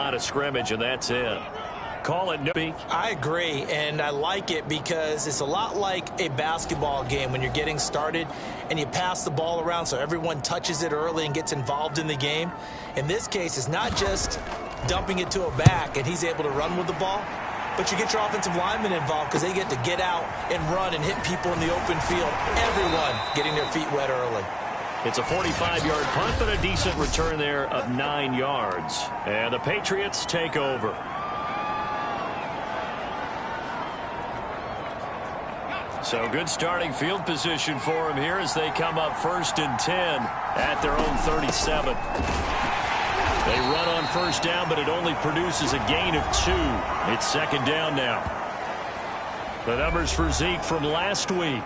line of scrimmage, and that's it. Call it no. I agree, and I like it because it's a lot like a basketball game when you're getting started and you pass the ball around so everyone touches it early and gets involved in the game. In this case, it's not just dumping it to a back and he's able to run with the ball, but you get your offensive linemen involved because they get to get out and run and hit people in the open field. Everyone getting their feet wet early. It's a 45-yard punt, but a decent return there of 9 yards. And the Patriots take over. So good starting field position for them here as they come up 1st and 10 at their own 37. They run on first down, but it only produces a gain of 2. It's 2nd down now. The numbers for Zeke from last week.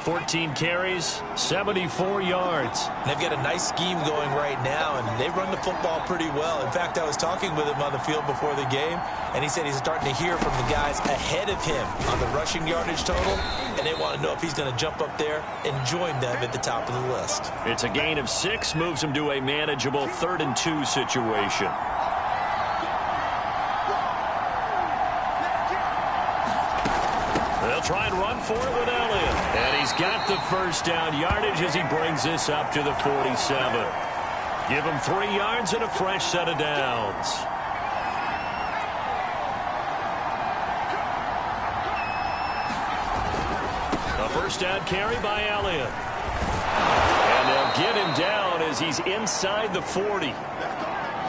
14 carries, 74 yards. They've got a nice scheme going right now, and they run the football pretty well. In fact, I was talking with him on the field before the game, and he said he's starting to hear from the guys ahead of him on the rushing yardage total, and they want to know if he's going to jump up there and join them at the top of the list. It's a gain of 6, moves him to a manageable 3rd and 2 situation. They'll try and run for it with Elliott. And he's got the first down yardage as he brings this up to the 47. Give him 3 yards and a fresh set of downs. A first down carry by Elliott. And they'll get him down as he's inside the 40.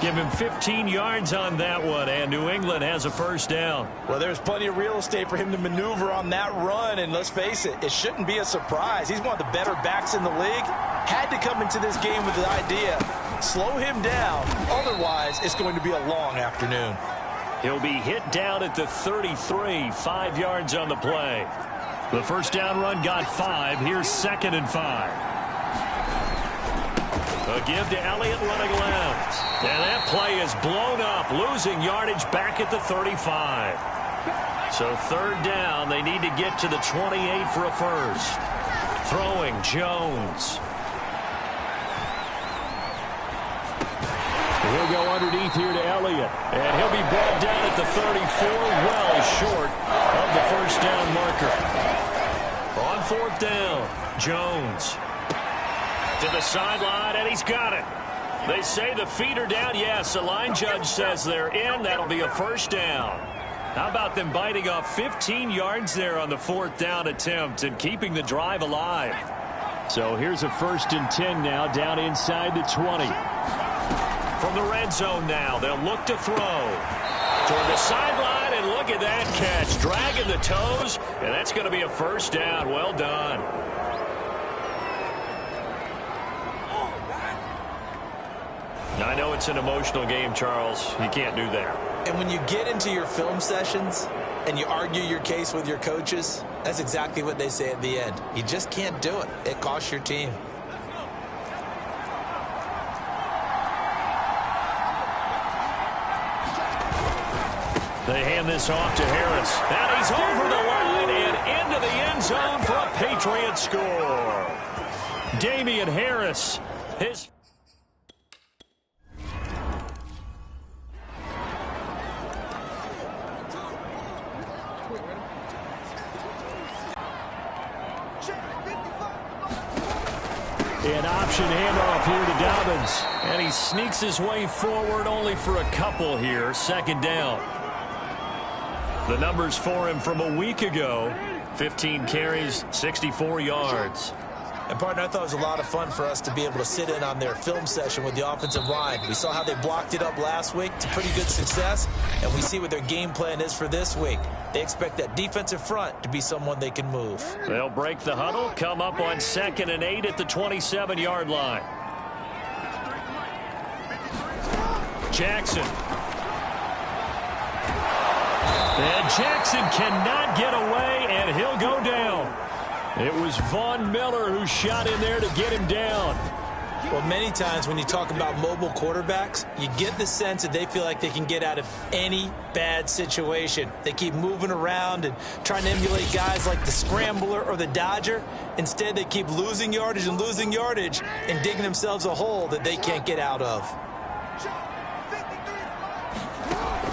Give him 15 yards on that one, and New England has a first down. Well, there's plenty of real estate for him to maneuver on that run, and let's face it, it shouldn't be a surprise. He's one of the better backs in the league. Had to come into this game with the idea, slow him down, otherwise it's going to be a long afternoon. He'll be hit down at the 33, 5 yards on the play. The first down run got 5. Here's 2nd and 5. A give to Elliott running left. And that play is blown up, losing yardage back at the 35. So 3rd down, they need to get to the 28 for a first. Throwing Jones. He'll go underneath here to Elliott. And he'll be brought down at the 34, well short of the first down marker. On 4th down, Jones. To the sideline, and he's got it. They say the feet are down. Yes, the line judge says they're in. That'll be a first down. How about them biting off 15 yards there on the 4th down attempt and keeping the drive alive? So here's a 1st and 10 now down inside the 20. From the red zone now, they'll look to throw. Toward the sideline, and look at that catch. Dragging the toes, and that's going to be a first down. Well done. I know it's an emotional game, Charles. You can't do that. And when you get into your film sessions and you argue your case with your coaches, that's exactly what they say at the end. You just can't do it. It costs your team. They hand this off to Harris. And he's over the line and into the end zone for a Patriot score. Damian Harris, his... An option handoff here to Dobbins. And he sneaks his way forward only for a couple here. 2nd down. The numbers for him from a week ago. 15 carries, 64 yards. And, partner, I thought it was a lot of fun for us to be able to sit in on their film session with the offensive line. We saw how they blocked it up last week to pretty good success, and we see what their game plan is for this week. They expect that defensive front to be someone they can move. They'll break the huddle, come up on 2nd and 8 at the 27-yard line. Jackson. And Jackson cannot get away, and he'll go down. It was Von Miller who shot in there to get him down. Well, many times when you talk about mobile quarterbacks, you get the sense that they feel like they can get out of any bad situation. They keep moving around and trying to emulate guys like the Scrambler or the Dodger. Instead, they keep losing yardage and digging themselves a hole that they can't get out of.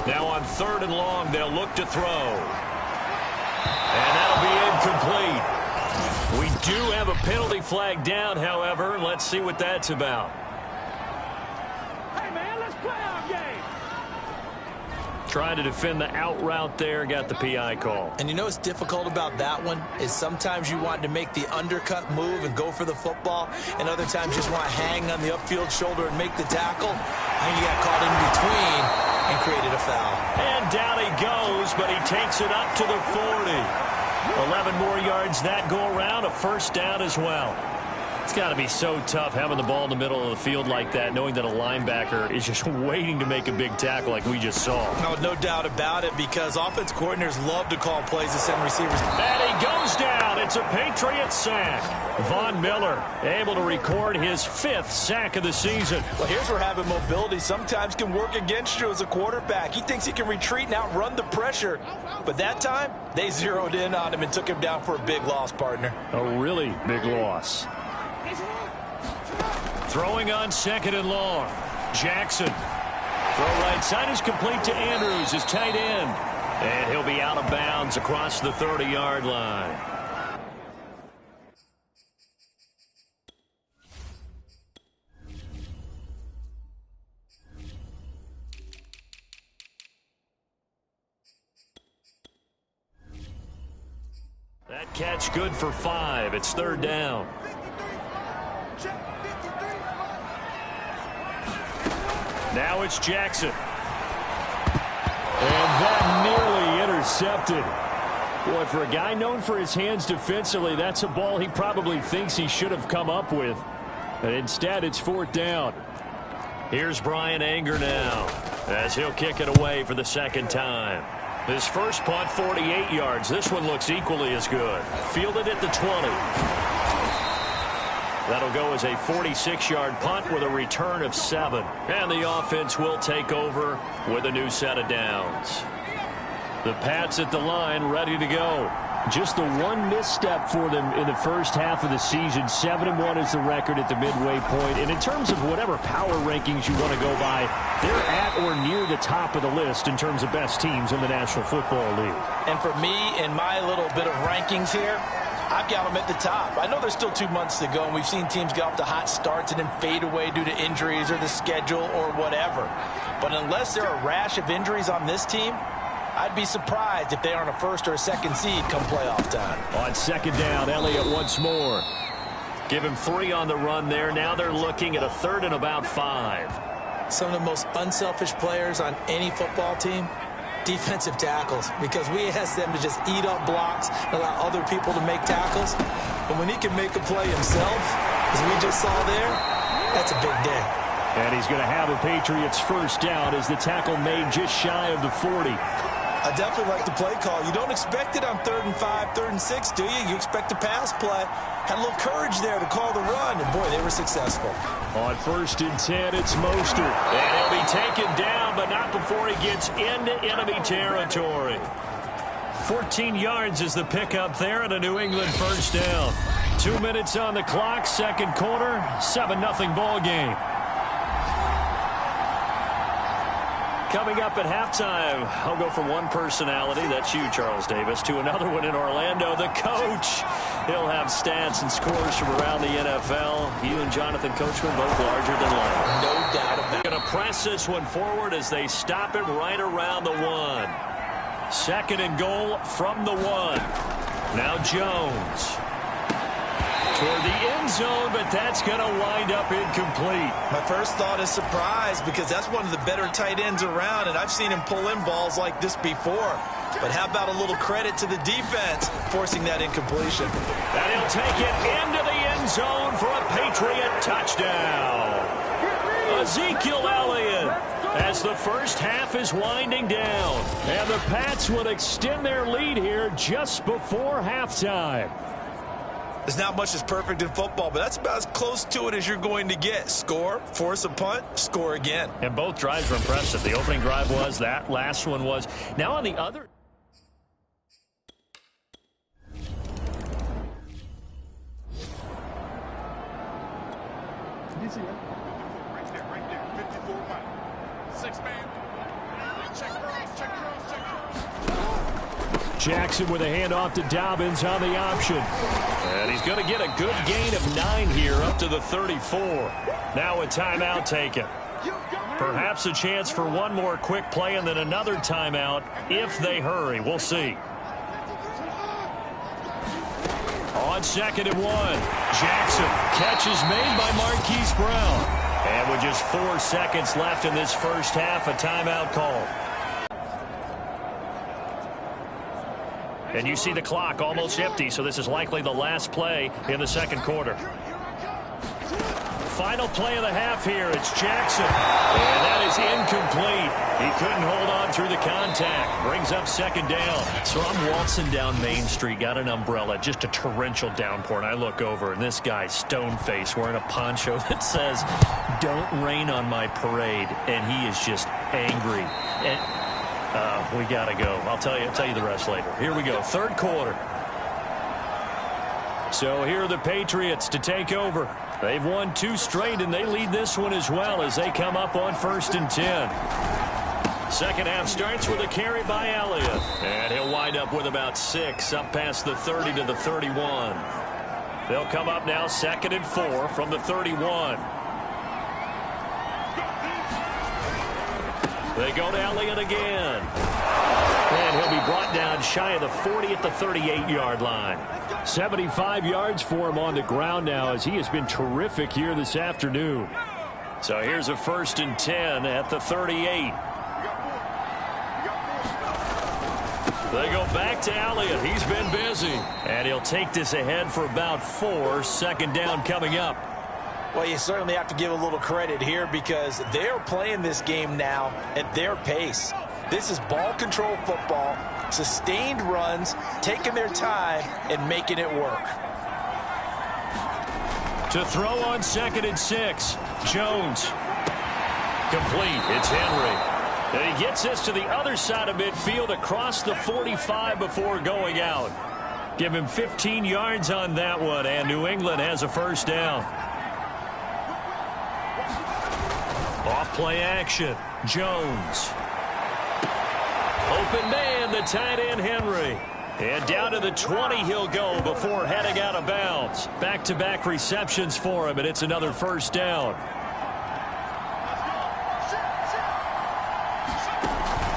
Now on 3rd and long, they'll look to throw. And that'll be incomplete. We do have a penalty flag down, however. Let's see what that's about. Hey, man, let's play our game. Trying to defend the out route there, got the PI call. And you know what's difficult about that one is sometimes you want to make the undercut move and go for the football, and other times you just want to hang on the upfield shoulder and make the tackle. I think he got caught in between and created a foul. And down he goes, but he takes it up to the 40. 11 more yards that go around, a first down as well. It's got to be so tough having the ball in the middle of the field like that, knowing that a linebacker is just waiting to make a big tackle like we just saw. No doubt about it, because offense coordinators love to call plays to send receivers. And he goes down. It's a Patriots sack. Von Miller able to record his 5th sack of the season. Well, here's where having mobility sometimes can work against you as a quarterback. He thinks he can retreat and outrun the pressure. But that time, they zeroed in on him and took him down for a big loss, partner. A really big loss. Throwing on 2nd and long. Jackson. Throw right side is complete to Andrews, his tight end. And he'll be out of bounds across the 30-yard line. That catch good for 5. It's 3rd down. Now it's Jackson. And that nearly intercepted. Boy, for a guy known for his hands defensively, that's a ball he probably thinks he should have come up with. But instead, it's 4th down. Here's Brian Anger now, as he'll kick it away for the 2nd time. His first punt, 48 yards. This one looks equally as good. Fielded at the 20. That'll go as a 46-yard punt with a return of 7. And the offense will take over with a new set of downs. The Pats at the line ready to go. Just the one misstep for them in the first half of the season. 7-1 is the record at the midway point. And in terms of whatever power rankings you want to go by, they're at or near the top of the list in terms of best teams in the National Football League. And for me, in my little bit of rankings here, I've got them at the top. I know there's still 2 months to go, and we've seen teams get off to hot starts and then fade away due to injuries or the schedule or whatever. But unless there are a rash of injuries on this team, I'd be surprised if they aren't a 1st or a 2nd seed come playoff time. On 2nd down, Elliott once more. Give him 3 on the run there. Now they're looking at a 3rd and about 5. Some of the most unselfish players on any football team, defensive tackles, because we ask them to just eat up blocks and allow other people to make tackles. But when he can make a play himself, as we just saw there, that's a big day. And he's going to have a Patriots first down as the tackle made just shy of the 40. I definitely like the play call. You don't expect it on 3rd and 5, 3rd and 6, do you? You expect a pass play. Had a little courage there to call the run, and boy, they were successful. On 1st and 10, it's Mostert. And he'll be taken down, but not before he gets into enemy territory. 14 yards is the pickup there and a New England first down. 2 minutes on the clock, 2nd quarter, 7-0 ball game. Coming up at halftime, I'll go from one personality, that's you, Charles Davis, to another one in Orlando, the coach. He'll have stats and scores from around the NFL. You and Jonathan Coachman both larger than life. No doubt about it. Going to press this one forward as they stop it right around the 1. 2nd and goal from the 1. Now Jones. Toward the end zone, but that's going to wind up incomplete. My first thought is surprise, because that's one of the better tight ends around, and I've seen him pull in balls like this before. But how about a little credit to the defense forcing that incompletion? And he'll take it into the end zone for a Patriot touchdown. Ezekiel Elliott, as the first half is winding down. And the Pats will extend their lead here just before halftime. There's not much that's perfect in football, but that's about as close to it as you're going to get. Score, force a punt, score again. And both drives were impressive. The opening drive was, that last one was. Now on the other. You see that? Right there, 54 man. 6 man. Check Jackson with a handoff to Dobbins on the option. And he's going to get a good gain of 9 here up to the 34. Now a timeout taken. Perhaps a chance for one more quick play and then another timeout if they hurry. We'll see. On 2nd and 1, Jackson. Catch is made by Marquise Brown. And with just 4 seconds left in this first half, a timeout call. And you see the clock almost empty, so this is likely the last play in the second quarter. Final play of the half here. It's Jackson. And that is incomplete. He couldn't hold on through the contact. Brings up 2nd down. So I'm waltzing down Main Street, got an umbrella, just a torrential downpour, and I look over, and this guy's stone-faced wearing a poncho that says, "Don't rain on my parade," and he is just angry. And we got to go. I'll tell you the rest later. Here we go, third quarter. So here are the Patriots to take over. They've won 2 straight, and they lead this one as well as they come up on 1st and 10. Second half starts with a carry by Elliott. And he'll wind up with about 6 up past the 30 to the 31. They'll come up now 2nd and 4 from the 31. They go to Elliott again. And he'll be brought down shy of the 40 at the 38-yard line. 75 yards for him on the ground now as he has been terrific here this afternoon. So here's a 1st and 10 at the 38. They go back to Elliott. He's been busy. And he'll take this ahead for about 4. 2nd down coming up. Well, you certainly have to give a little credit here because they're playing this game now at their pace. This is ball control football, sustained runs, taking their time and making it work. To throw on 2nd and 6, Jones. Complete. It's Henry. And he gets this to the other side of midfield across the 45 before going out. Give him 15 yards on that one, and New England has a 1st down. Off play action. Jones. Open man, the tight end Henry. And down to the 20 he'll go before heading out of bounds. Back-to-back receptions for him, and it's another 1st down.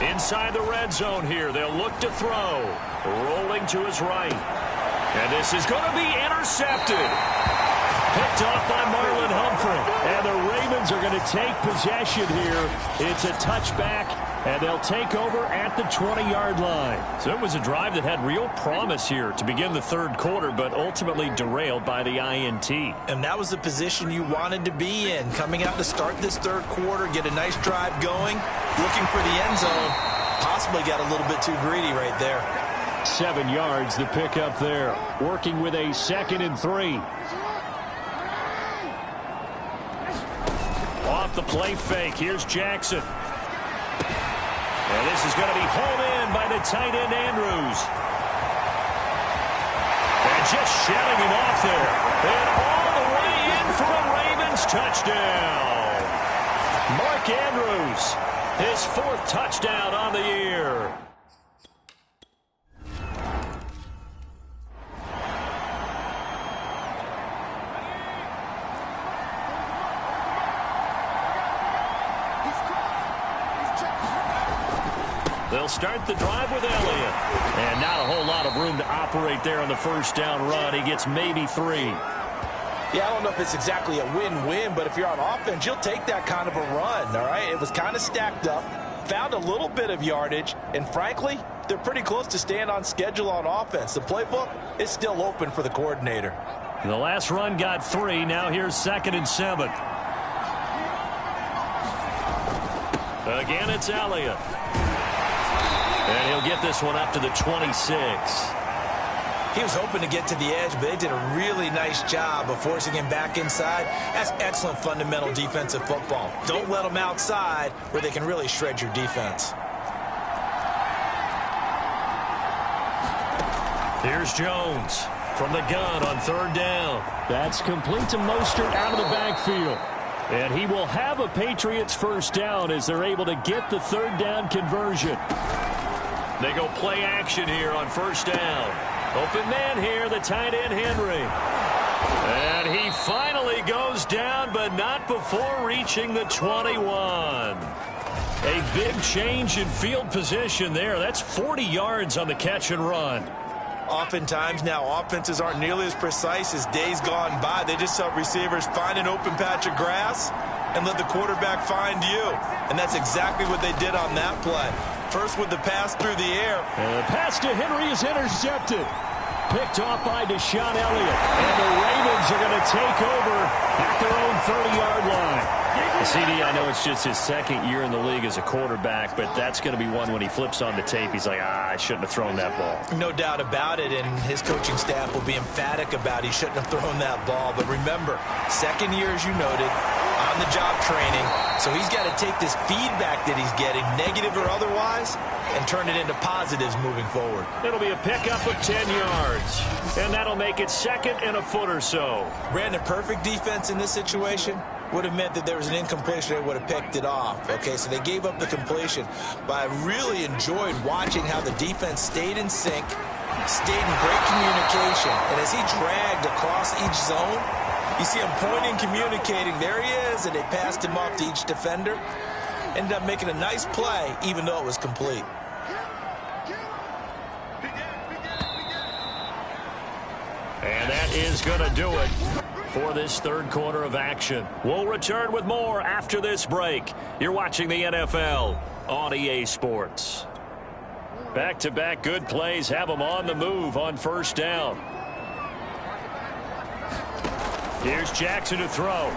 Inside the red zone here, they'll look to throw. Rolling to his right. And this is going to be intercepted. Picked off by Marlon Humphrey. And the Ravens are going to take possession here. It's a touchback, and they'll take over at the 20-yard line. So it was a drive that had real promise here to begin the third quarter, but ultimately derailed by the INT. And that was the position you wanted to be in. Coming out to start this third quarter, get a nice drive going, looking for the end zone. Possibly got a little bit too greedy right there. 7 yards the pick up there. Working with a 2nd and 3. Off the play fake. Here's Jackson. And this is going to be hauled in by the tight end Andrews. And just shedding him off there. And all the way in for a Ravens touchdown. Mark Andrews, his 4th touchdown on the year. They'll start the drive with Elliott. And not a whole lot of room to operate there on the 1st down run. He gets maybe 3. Yeah, I don't know if it's exactly a win-win, but if you're on offense, you'll take that kind of a run, all right? It was kind of stacked up, found a little bit of yardage, and frankly, they're pretty close to staying on schedule on offense. The playbook is still open for the coordinator. The last run got 3. Now here's 2nd and 7. Again, it's Elliott. And he'll get this one up to the 26. He was hoping to get to the edge, but they did a really nice job of forcing him back inside. That's excellent fundamental defensive football. Don't let them outside where they can really shred your defense. Here's Jones from the gun on 3rd down. That's complete to Mostert out of the backfield. And he will have a Patriots 1st down as they're able to get the 3rd down conversion. They go play action here on first down. Open man here, the tight end Henry. And he finally goes down, but not before reaching the 21. A big change in field position there. That's 40 yards on the catch and run. Oftentimes now, offenses aren't nearly as precise as days gone by. They just help receivers find an open patch of grass and let the quarterback find you. And that's exactly what they did on that play. First with the pass through the air. And the pass to Henry is intercepted. Picked off by Deshaun Elliott. And the Ravens are going to take over at their own 30-yard line. CD, I know it's just his second year in the league as a quarterback, but that's going to be one when he flips on the tape. He's like, I shouldn't have thrown that ball. No doubt about it, and his coaching staff will be emphatic about he shouldn't have thrown that ball. But remember, second year, as you noted, on-the-job training, so he's got to take this feedback that he's getting, negative or otherwise, and turn it into positives moving forward. It'll be a pickup of 10 yards, and that'll make it second and a foot or so. Brandon, perfect defense in this situation would have meant that there was an incompletion. They would have picked it off. Okay, so they gave up the completion. But I really enjoyed watching how the defense stayed in sync, stayed in great communication. And as he dragged across each zone, you see him pointing, communicating. There he is, and they passed him off to each defender. Ended up making a nice play, even though it was complete. And that is going to do it for this third quarter of action. We'll return with more after this break. You're watching the NFL on EA Sports. Back-to-back good plays have them on the move on first down. Here's Jackson to throw.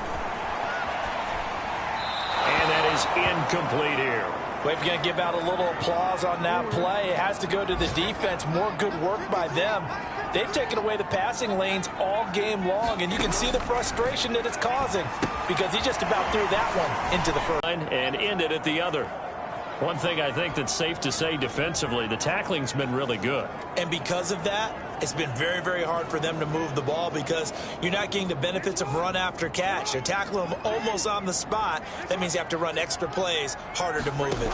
And that is incomplete here. Well, if you're going to give out a little applause on that play, it has to go to the defense. More good work by them. They've taken away the passing lanes all game long, and you can see the frustration that it's causing because he just about threw that one into the first. And ended at the other. One thing I think that's safe to say defensively, the tackling's been really good. And because of that, it's been very, very hard for them to move the ball because you're not getting the benefits of run after catch. They're tackling them almost on the spot. That means you have to run extra plays, harder to move it.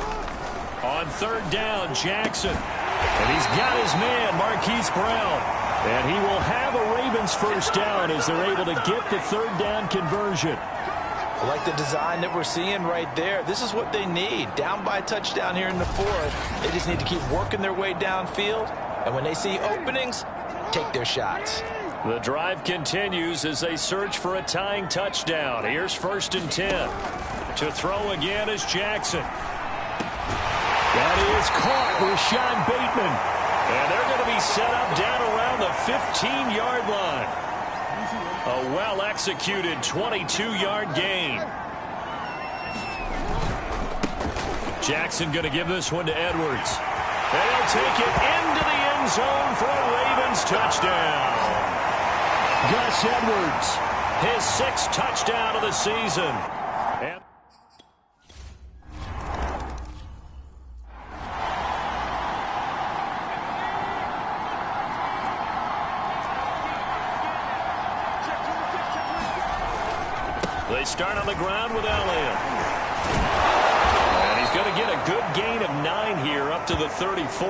On third down, Jackson. And he's got his man, Marquise Brown. And he will have a Ravens first down as they're able to get the third down conversion. I like the design that we're seeing right there. This is what they need. Down by a touchdown here in the fourth. They just need to keep working their way downfield. And when they see openings, take their shots. The drive continues as they search for a tying touchdown. Here's first and 10. To throw again is Jackson. That is caught with Sean Bateman. And they're going to be set up down around the 15-yard line. A well-executed 22-yard gain. Jackson going to give this one to Edwards. And he'll take it into the end zone for a Ravens touchdown. Gus Edwards, his 6th touchdown of the season. And they start on the ground with Elliott. And he's going to get a good gain of 9 here up to the 34.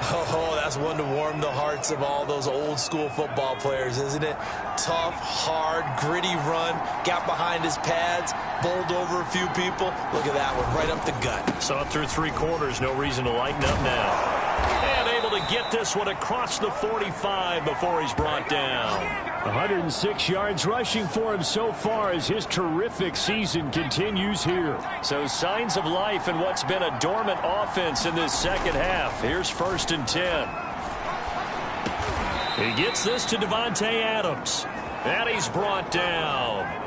Oh, that's one to warm the hearts of all those old school football players, isn't it? Tough, hard, gritty run, got behind his pads, bowled over a few people. Look at that one, right up the gut. Saw it through 3 quarters, no reason to lighten up now. And able to get this one across the 45 before he's brought down. 106 yards rushing for him so far as his terrific season continues here. So signs of life in what's been a dormant offense in this second half. Here's first and 10. He gets this to Devontae Adams. And he's brought down.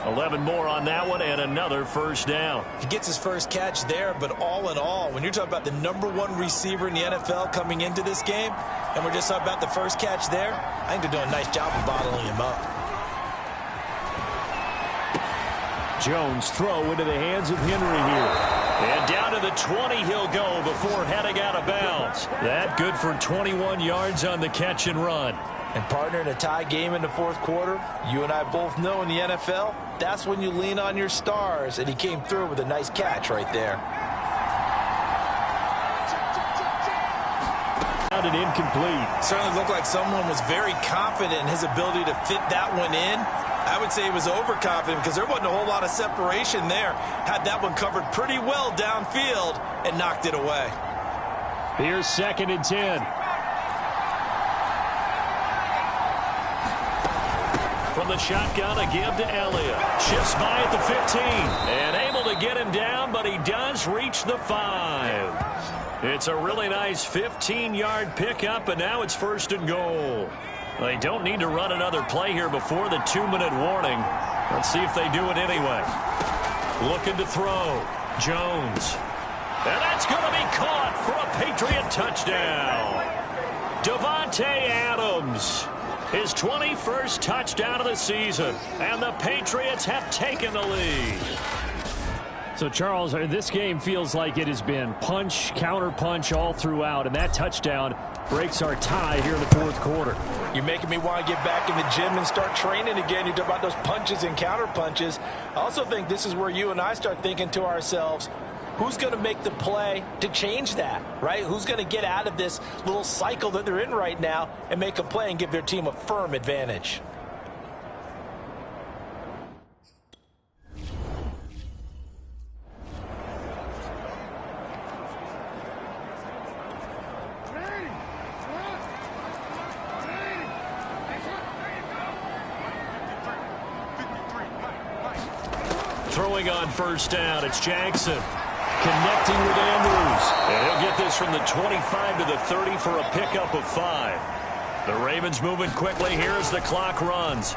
11 more on that one and another first down. He gets his first catch there, but all in all, when you're talking about the #1 receiver in the NFL coming into this game, and we're just talking about the first catch there, I think they're doing a nice job of bottling him up. Jones throw into the hands of Henry here. And down to the 20 he'll go before heading out of bounds. That good for 21 yards on the catch and run. And partner, in a tie game in the fourth quarter, you and I both know in the NFL, that's when you lean on your stars, and he came through with a nice catch right there. and incomplete. Certainly looked like someone was very confident in his ability to fit that one in. I would say he was overconfident because there wasn't a whole lot of separation there. Had that one covered pretty well downfield and knocked it away. Here's 2nd and 10. From the shotgun, a give to Elliott. Shifts by at the 15. And able to get him down, but he does reach the 5. It's a really nice 15-yard pickup, and now it's 1st and goal. They don't need to run another play here before the 2-minute warning. Let's see if they do it anyway. Looking to throw. Jones. And that's going to be caught for a Patriot touchdown. Davante Adams. His 21st touchdown of the season. And the Patriots have taken the lead. So, Charles, this game feels like it has been punch, counter-punch all throughout. And that touchdown breaks our tie here in the 4th quarter. You're making me want to get back in the gym and start training again. You talk about those punches and counter-punches. I also think this is where you and I start thinking to ourselves, who's going to make the play to change that, right? Who's going to get out of this little cycle that they're in right now and make a play and give their team a firm advantage? Throwing on 1st down, it's Jackson. Connecting with Andrews. And he'll get this from the 25 to the 30 for a pickup of 5. The Ravens moving quickly here as the clock runs.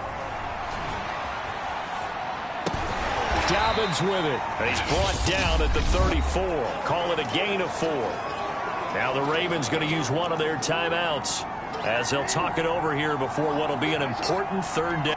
Dobbins with it. And he's brought down at the 34. Call it a gain of 4. Now the Ravens going to use one of their timeouts as they'll talk it over here before what will be an important 3rd down.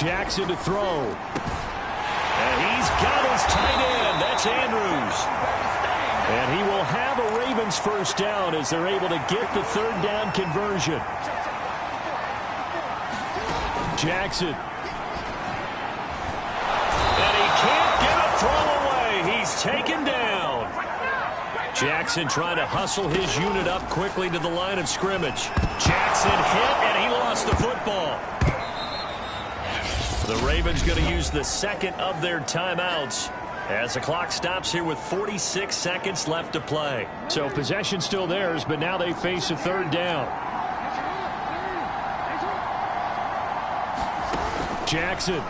Jackson to throw. And he's got his tight end. That's Andrews. And he will have a Ravens 1st down as they're able to get the 3rd down conversion. Jackson. And he can't get a throw away. He's taken down. Jackson trying to hustle his unit up quickly to the line of scrimmage. Jackson hit, and he lost the football. The Ravens going to use the 2nd of their timeouts as the clock stops here with 46 seconds left to play. So possession still theirs, but now they face a 3rd down. Jackson.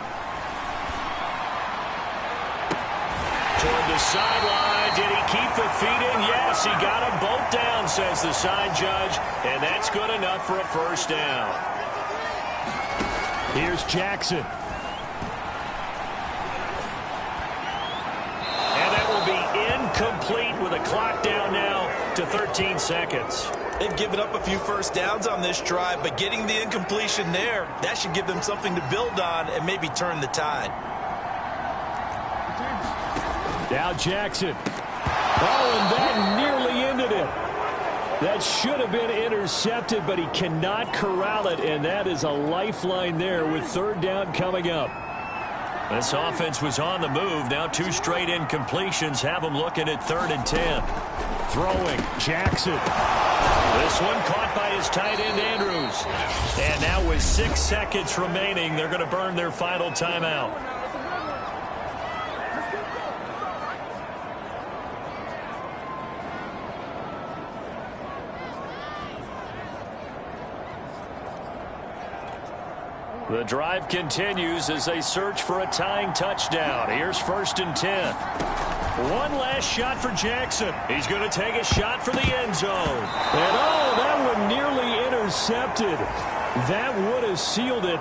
toward the sideline. Did he keep the feet in? Yes, he got them both down, says the side judge, and that's good enough for a first down. Here's Jackson. And that will be incomplete with a clock down now to 13 seconds. They've given up a few first downs on this drive, but getting the incompletion there, that should give them something to build on and maybe turn the tide. Now Jackson. Oh, and that nearly ended it. That should have been intercepted, but he cannot corral it, and that is a lifeline there with third down coming up. This offense was on the move. Now 2 straight incompletions have them looking at 3rd and 10. Throwing, Jackson. This one caught by his tight end, Andrews. And now with 6 seconds remaining, they're going to burn their final timeout. The drive continues as they search for a tying touchdown. Here's 1st and 10. One last shot for Jackson. He's going to take a shot for the end zone. And oh, that one nearly intercepted. That would have sealed it.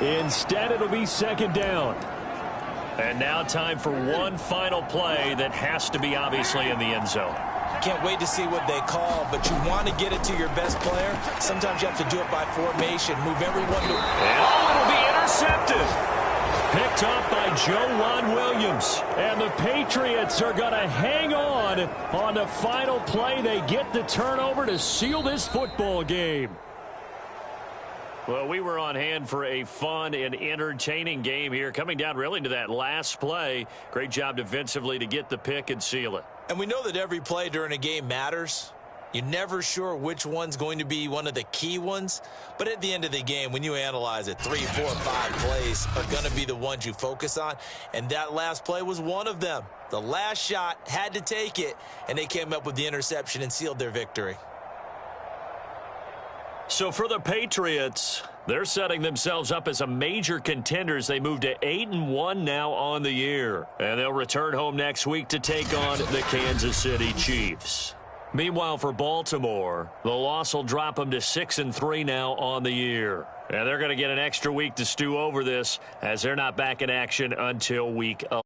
Instead, it'll be 2nd down. And now time for one final play that has to be obviously in the end zone. Can't wait to see what they call, but you want to get it to your best player. Sometimes you have to do it by formation. Move everyone to... And oh, it'll be intercepted. Picked up by Joe Williams. And the Patriots are going to hang on the final play. They get the turnover to seal this football game. Well, we were on hand for a fun and entertaining game here. Coming down really to that last play. Great job defensively to get the pick and seal it. And we know that every play during a game matters. You're never sure which one's going to be one of the key ones. But at the end of the game, when you analyze it, 3, 4, 5 plays are going to be the ones you focus on. And that last play was one of them. The last shot had to take it, and they came up with the interception and sealed their victory. So for the Patriots, they're setting themselves up as a major contenders. They move to 8-1 now on the year. And they'll return home next week to take on the Kansas City Chiefs. Meanwhile, for Baltimore, the loss will drop them to 6-3 now on the year. And they're going to get an extra week to stew over this as they're not back in action until week 11.